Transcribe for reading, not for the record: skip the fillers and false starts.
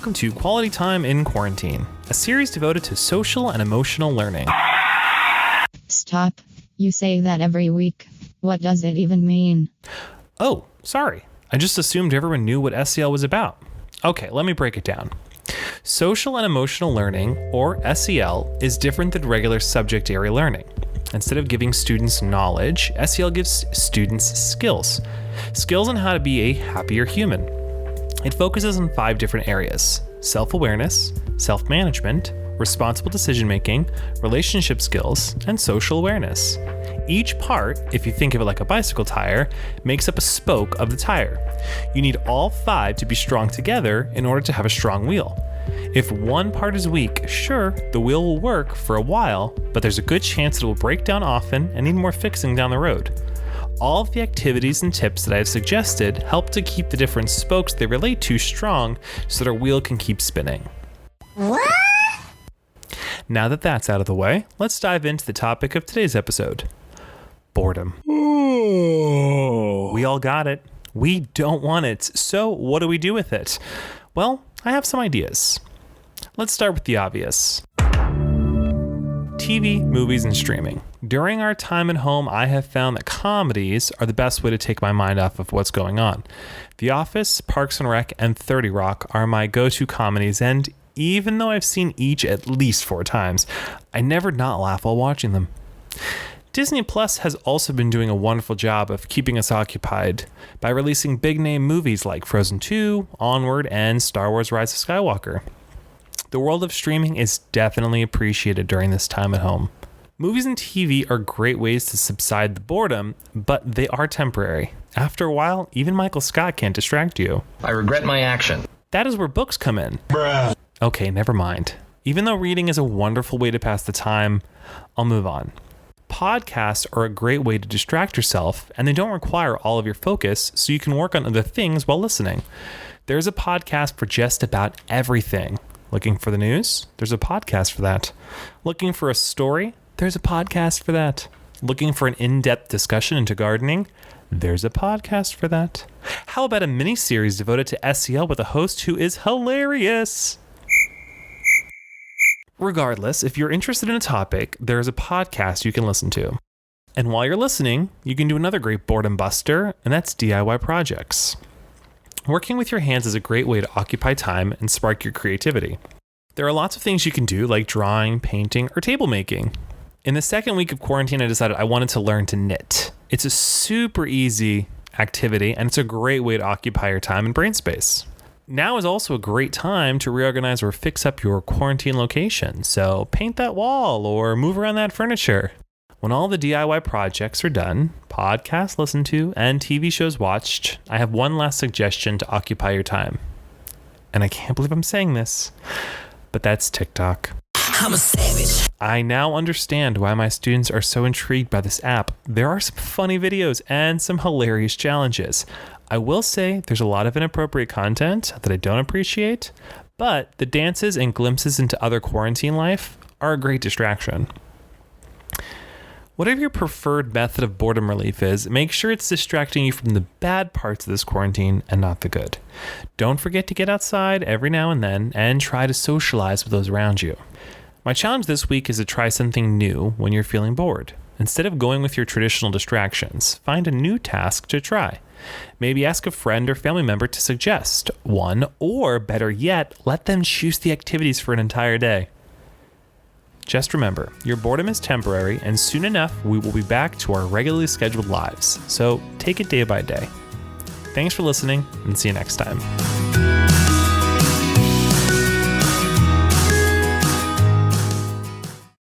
welcome to Quality Time in Quarantine, a series devoted to social and emotional learning. Stop. You say that every week. What does it even mean? Oh, sorry. I just assumed everyone knew what SEL was about. Okay, let me break it down. Social and emotional learning, or SEL, is different than regular subject area learning. Instead of giving students knowledge, SEL gives students skills. Skills on how to be a happier human. It focuses on 5 different areas: self-awareness, self-management, responsible decision-making, relationship skills, and social awareness. Each part, if you think of it like a bicycle tire, makes up a spoke of the tire. You need all 5 to be strong together in order to have a strong wheel. If one part is weak, sure, the wheel will work for a while, but there's a good chance it will break down often and need more fixing down the road. All of the activities and tips that I have suggested help to keep the different spokes they relate to strong so that our wheel can keep spinning. What? Now that that's out of the way, let's dive into the topic of today's episode. Boredom. Oh. We all got it. We don't want it. So what do we do with it? Well, I have some ideas. Let's start with the obvious. TV, movies, and streaming. During our time at home, I have found that comedies are the best way to take my mind off of what's going on. The Office, Parks and Rec, and 30 Rock are my go-to comedies, and even though I've seen each at least 4 times, I never not laugh while watching them. Disney Plus has also been doing a wonderful job of keeping us occupied by releasing big-name movies like Frozen 2, Onward, and Star Wars Rise of Skywalker. The world of streaming is definitely appreciated during this time at home. Movies and TV are great ways to subside the boredom, but they are temporary. After a while, even Michael Scott can't distract you. I regret my action. That is where books come in. Bruh. Okay, never mind. Even though reading is a wonderful way to pass the time, I'll move on. Podcasts are a great way to distract yourself, and they don't require all of your focus, so you can work on other things while listening. There's a podcast for just about everything. Looking for the news? There's a podcast for that. Looking for a story? There's a podcast for that. Looking for an in-depth discussion into gardening? There's a podcast for that. How about a mini-series devoted to SEL with a host who is hilarious? Regardless, if you're interested in a topic, there is a podcast you can listen to. And while you're listening, you can do another great boredom buster, and that's DIY projects. Working with your hands is a great way to occupy time and spark your creativity. There are lots of things you can do, like drawing, painting, or table making. In the second week of quarantine, I decided I wanted to learn to knit. It's a super easy activity, and it's a great way to occupy your time and brain space. Now is also a great time to reorganize or fix up your quarantine location. So paint that wall or move around that furniture. When all the DIY projects are done, podcasts listened to, and TV shows watched, I have one last suggestion to occupy your time. And I can't believe I'm saying this, but that's TikTok. I'm a savage. I now understand why my students are so intrigued by this app. There are some funny videos and some hilarious challenges. I will say there's a lot of inappropriate content that I don't appreciate, but the dances and glimpses into other quarantine life are a great distraction. Whatever your preferred method of boredom relief is, make sure it's distracting you from the bad parts of this quarantine and not the good. Don't forget to get outside every now and then and try to socialize with those around you. My challenge this week is to try something new when you're feeling bored. Instead of going with your traditional distractions, find a new task to try. Maybe ask a friend or family member to suggest one, or better yet, let them choose the activities for an entire day. Just remember, your boredom is temporary, and soon enough, we will be back to our regularly scheduled lives. So take it day by day. Thanks for listening, and see you next time.